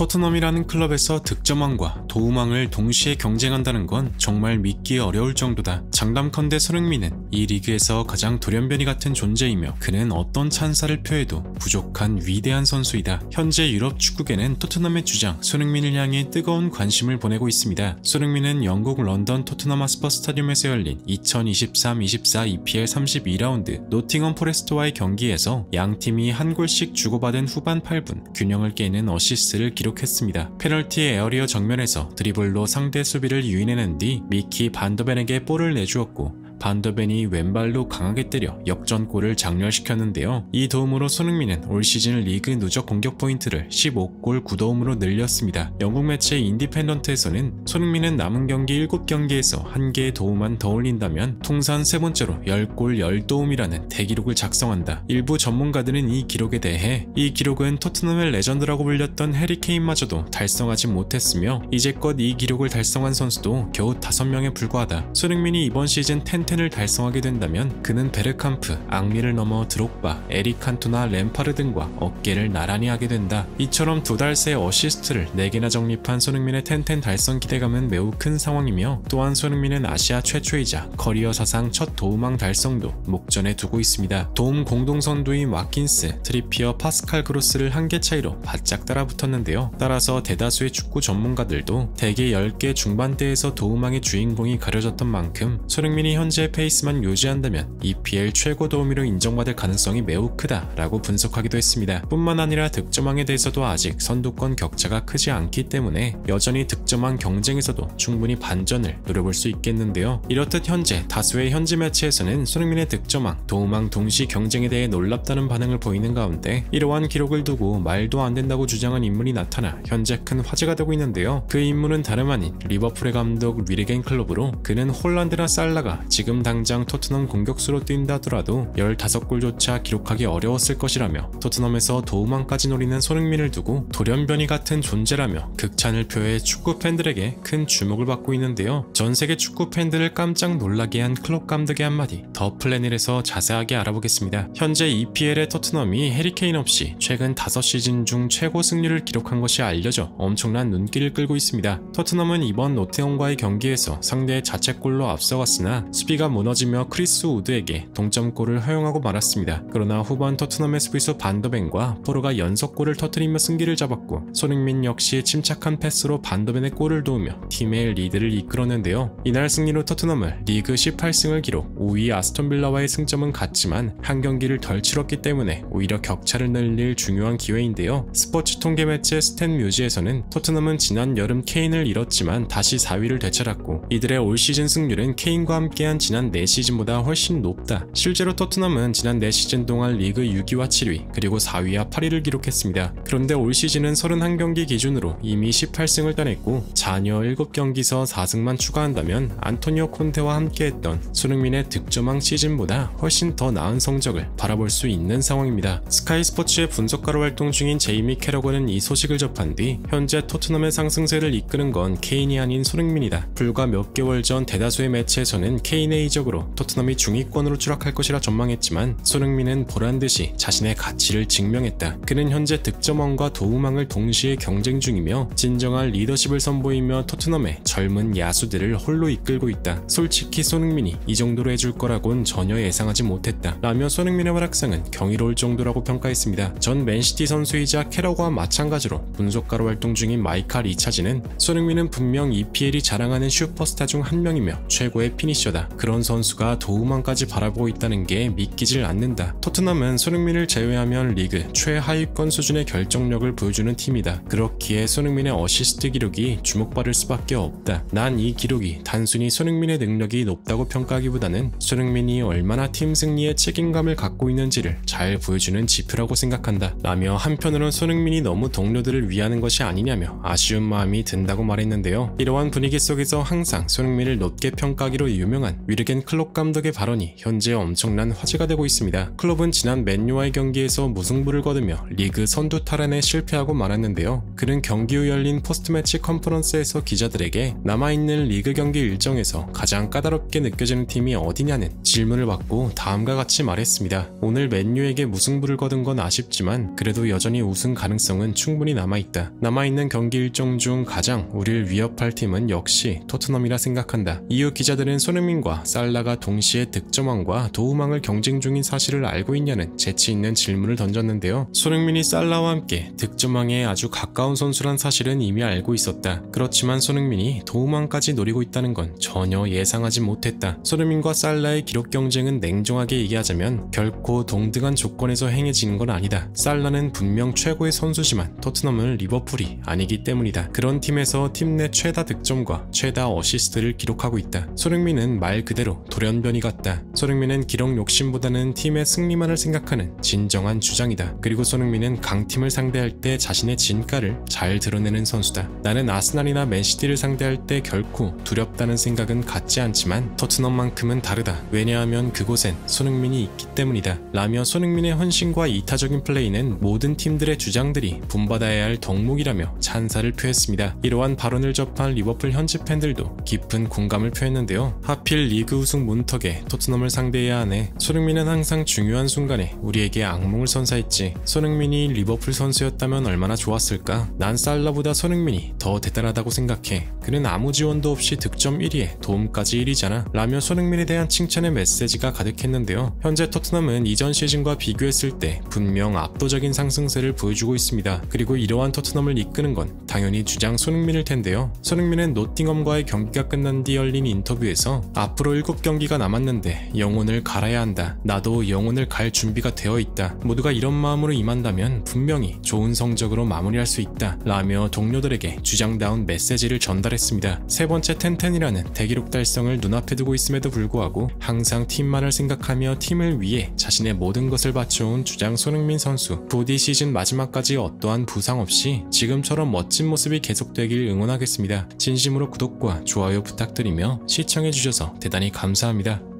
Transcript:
토트넘이라는 클럽에서 득점왕과 도움왕을 동시에 경쟁한다는 건 정말 믿기 어려울 정도다. 장담컨대 손흥민은 이 리그에서 가장 돌연변이 같은 존재이며 그는 어떤 찬사를 표해도 부족한 위대한 선수이다. 현재 유럽 축구계는 토트넘의 주장 손흥민을 향해 뜨거운 관심을 보내고 있습니다. 손흥민은 영국 런던 토트넘 하스퍼 스타디움에서 열린 2023-24 EPL 32라운드 노팅엄 포레스트와의 경기에서 양 팀이 한 골씩 주고받은 후반 8분 균형을 깨는 어시스트를 기록했습니다. 페널티 에어리어 정면에서 드리블로 상대 수비를 유인해낸 뒤 미키 반더벤에게 볼을 내주었고 반더벤이 왼발로 강하게 때려 역전골을 장렬시켰는데요. 이 도움으로 손흥민은 올 시즌 리그 누적 공격 포인트를 15골 9도움으로 늘렸습니다. 영국 매체 인디펜던트에서는 손흥민은 남은 경기 7경기에서 1개의 도움만 더 올린다면 통산 세 번째로 10골 10도움이라는 대기록을 작성한다. 일부 전문가들은 이 기록에 대해 이 기록은 토트넘의 레전드라고 불렸던 해리 케인마저도 달성하지 못했으며 이제껏 이 기록을 달성한 선수도 겨우 5명에 불과하다. 손흥민이 이번 시즌 10을 달성하게 된다면 그는 베르캄프, 앙리를 넘어 드록바, 에릭 칸토나 램파르 등과 어깨를 나란히 하게 된다. 이처럼 2달 새 어시스트를 4개나 적립한 손흥민의 10 달성 기대감은 매우 큰 상황이며 또한 손흥민은 아시아 최초이자 커리어 사상 첫 도움왕 달성도 목전에 두고 있습니다. 도움 공동선두인 와킨스, 트리피어, 파스칼 그로스를 1개 차이로 바짝 따라붙었는데요. 따라서 대다수의 축구 전문가들도 대개 10개 중반대에서 도움왕의 주인공이 가려졌던 만큼 손흥민이 현재 페이스만 유지한다면 EPL 최고 도우미로 인정받을 가능성이 매우 크다라고 분석하기도 했습니다. 뿐만 아니라 득점왕에 대해서도 아직 선두권 격차가 크지 않기 때문에 여전히 득점왕 경쟁에서도 충분히 반전을 노려볼 수 있겠는데요. 이렇듯 현재 다수의 현지 매체에서는 손흥민의 득점왕, 도움왕 동시 경쟁에 대해 놀랍다는 반응을 보이는 가운데 이러한 기록을 두고 말도 안 된다고 주장한 인물이 나타나 현재 큰 화제가 되고 있는데요. 그 인물은 다름 아닌 리버풀의 감독 위르겐 클롭으로 그는 홀란드나 살라가 지금 당장 토트넘 공격수로 뛴다 하더라도 15골조차 기록하기 어려웠을 것이라며 토트넘에서 도움왕까지 노리는 손흥민을 두고 돌연변이 같은 존재라며 극찬을 표해 축구 팬들에게 큰 주목을 받고 있는데요. 전세계 축구 팬들을 깜짝 놀라게 한 클럽 감독의 한마디 더 플래닛에서 자세하게 알아보겠습니다. 현재 EPL의 토트넘이 해리 케인 없이 최근 5시즌 중 최고 승률을 기록한 것이 알려져 엄청난 눈길을 끌고 있습니다. 토트넘은 이번 노팅엄과의 경기에서 상대의 자책골로 앞서갔으나 수비가 무너지며 크리스 우드에게 동점골을 허용하고 말았습니다. 그러나 후반 토트넘의 수비수 반더벤과 포로가 연속골을 터뜨리며 승기를 잡았고 손흥민 역시 침착한 패스로 반더벤의 골을 도우며 팀의 리드를 이끌었는데요. 이날 승리로 토트넘은 리그 18승을 기록 5위 아스톤빌라와의 승점은 같지만 한 경기를 덜 치렀기 때문에 오히려 격차를 늘릴 중요한 기회인데요. 스포츠 통계 매체 스탯뮤즈에서는 토트넘은 지난 여름 케인을 잃었지만 다시 4위를 되찾았고 이들의 올 시즌 승률은 케인과 함께한 지난 4시즌보다 훨씬 높다. 실제로 토트넘은 지난 4시즌 동안 리그 6위와 7위 그리고 4위와 8위를 기록했습니다. 그런데 올 시즌은 31경기 기준으로 이미 18승을 따냈고 잔여 7경기서 4승만 추가한다면 안토니오 콘테와 함께했던 손흥민의 득점왕 시즌보다 훨씬 더 나은 성적을 바라볼 수 있는 상황입니다. 스카이 스포츠의 분석가로 활동 중인 제이미 캐러건은 이 소식을 접한 뒤 현재 토트넘의 상승세를 이끄는 건 케인이 아닌 손흥민이다. 불과 몇 개월 전 대다수의 매체에서는 케인의 이적으로 토트넘이 중위권으로 추락할 것이라 전망했지만 손흥민은 보란듯이 자신의 가치를 증명했다. 그는 현재 득점왕과 도움왕을 동시에 경쟁 중이며 진정한 리더십을 선보이며 토트넘의 젊은 야수들을 홀로 이끌고 있다. 솔직히 손흥민이 이 정도로 해줄 거라곤 전혀 예상하지 못했다. 라며 손흥민의 활약상은 경이로울 정도라고 평가했습니다. 전 맨시티 선수이자 캐러와 마찬가지로 분석가로 활동 중인 마이카 리차즈는 손흥민은 분명 EPL이 자랑하는 슈퍼스타 중 한 명이며 최고의 피니셔다. 그런 선수가 도움왕까지 바라보고 있다는 게 믿기질 않는다. 토트넘은 손흥민을 제외하면 리그 최하위권 수준의 결정력을 보여주는 팀이다. 그렇기에 손흥민의 어시스트 기록이 주목받을 수밖에 없다. 난 이 기록이 단순히 손흥민의 능력이 높다고 평가하기보다는 손흥민이 얼마나 팀 승리에 책임감을 갖고 있는지를 잘 보여주는 지표라고 생각한다. 라며 한편으론 손흥민이 너무 동료들을 위하는 것이 아니냐며 아쉬운 마음이 든다고 말했는데요. 이러한 분위기 속에서 항상 손흥민을 높게 평가하기로 유명한 위르겐 클롭 감독의 발언이 현재 엄청난 화제가 되고 있습니다. 클롭은 지난 맨유와의 경기에서 무승부를 거두며 리그 선두 탈환에 실패하고 말았는데요. 그는 경기 후 열린 포스트매치 컨퍼런스에서 기자들에게 남아있는 리그 경기 일정에서 가장 까다롭게 느껴지는 팀이 어디냐는 질문을 받고 다음과 같이 말했습니다. 오늘 맨유에게 무승부를 거둔 건 아쉽지만 그래도 여전히 우승 가능성은 충분히 남아있다. 남아있는 경기 일정 중 가장 우릴 위협할 팀은 역시 토트넘이라 생각한다. 이후 기자들은 손흥민과 살라가 동시에 득점왕과 도움왕을 경쟁 중인 사실을 알고 있냐는 재치 있는 질문을 던졌는데요. 손흥민이 살라와 함께 득점왕에 아주 가까운 선수란 사실은 이미 알고 있었다. 그렇지만 손흥민이 도움왕까지 노리고 있다는 건 전혀 예상하지 못했다. 손흥민과 살라의 기록 경쟁은 냉정하게 얘기하자면 결코 동등한 조건에서 행해지는 건 아니다. 살라는 분명 최고의 선수지만 토트넘은 리버풀이 아니기 때문이다. 그런 팀에서 팀 내 최다 득점과 최다 어시스트를 기록하고 있다. 손흥민은 말 그대로 돌연변이 같다. 손흥민은 기록 욕심보다는 팀의 승리만을 생각하는 진정한 주장이다. 그리고 손흥민은 강팀을 상대할 때 자신의 진가를 잘 드러내는 선수다. 나는 아스날이나 맨시티를 상대할 때 결코 두렵다는 생각은 갖지 않지만 토트넘만큼은 다르다. 왜냐하면 그곳엔 손흥민이 있기 때문이다. 라며 손흥민의 헌신과 이타적인 플레이는 모든 팀들의 주장들이 본받아야 할 덕목이라며 찬사를 표했습니다. 이러한 발언을 접한 리버풀 현지 팬들도 깊은 공감을 표했는데요. 하필 리그 우승 문턱에 토트넘을 상대해야 하네. 손흥민은 항상 중요한 순간에 우리에게 악몽을 선사했지. 손흥민이 리버풀 선수였다면 얼마나 좋았을까. 난 살라보다 손흥민이 더 대단하다고 생각해. 그는 아무 지원도 없이 득점 1위에 도움까지 1위잖아. 라며 손흥민에 대한 칭찬의 메시지가 가득했는데요. 현재 토트넘은 이전 시즌과 비교했을 때 분명 압도적인 상승세를 보여주고 있습니다. 그리고 이러한 토트넘을 이끄는 건 당연히 주장 손흥민일 텐데요. 손흥민은 노팅엄과의 경기가 끝난 뒤 열린 인터뷰에서 앞으로 7경기가 남았는데 영혼을 갈아야 한다. 나도 영혼을 갈 준비가 되어 있다. 모두가 이런 마음으로 임한다면 분명히 좋은 성적으로 마무리할 수 있다. 라며 동료들에게 주장다운 메시지를 전달했습니다. 세 번째 텐텐이라는 대기록 달성을 눈앞에 두고 있음에도 불구하고 항상 팀만을 생각하며 팀을 위해 자신의 모든 것을 바쳐온 주장 손흥민 선수. 부디 시즌 마지막까지 어떠한 부상 없이 지금처럼 멋진 모습이 계속되길 응원하겠습니다. 진심으로 구독과 좋아요 부탁드리며 시청해주셔서 대단히 감사합니다.